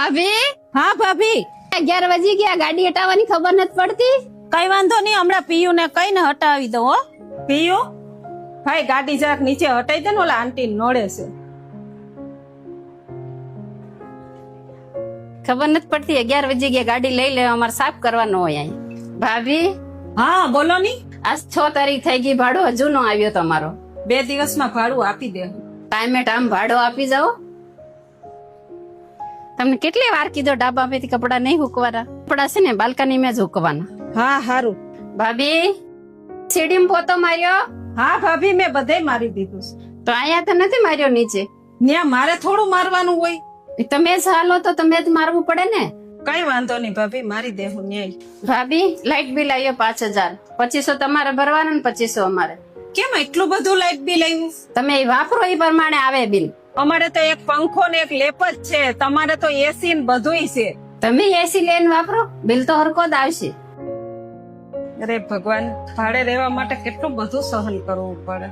ભાભી હા ભાભી 11 વાગી ગયા, ગાડી હટાવવાની ખબર નથી પડતી. કઈ વાંધો નહીં, હમણાં પિયુ ને કઈ ને હટાવી દો. હો પિયુ, ભાઈ ગાડી જરાક નીચે હટાઈ દે ને, ઓલા આંટી નોડે છે. ખબર નથી પડતી 11 વાગી ગયા, ગાડી લઈ લે, અમારે સાફ કરવાનો હોય અહીં. ભાભી હા બોલો ની. આજ 6 તારીખ થઈ ગઈ, ભાડો હજુ નો આવ્યો તમારો. 2 દિવસમાં ભાડું આપી દે. ટાઈમે ટાઈમ ભાડો આપી જાઓ. તમને કેટલી વાર કીધો ડાબા માંથી કપડા નહીં હુકવાના, કપડા છે ને બાલ્કની માં જ હુકવાના. હા હારું. ભાભી સીડીમાં પોતો માર્યો? હા ભાભી, મેં બધે મારી દીધું છે. તો અહીંયા તો નથી માર્યો નીચે. ત્યાં મારે થોડું મારવાનું હોય. તમે જ હાલો તો તમે જ મારવું પડે ને. કઈ વાંધો નહીં ભાભી, મારી દેવું ન્યાય. ભાભી લાઈટ બિલ આવ્યો 5000, 2500 તમારે ભરવાના ને 2500 અમારે. કેમ એટલું બધું લાઈટ બિલ આવ્યું? તમે એ વાપરો એ પ્રમાણે આવે બિલ. અમારે તો એક પંખો ને એક લેપ જ છે, તમારે તો એસી ને બધુંય છે. તમે એસી લઈને વાપરો, બિલ તો હરકો જ આવશે. અરે ભગવાન, ભાડે રહેવા માટે કેટલું બધું સહન કરવું પડે.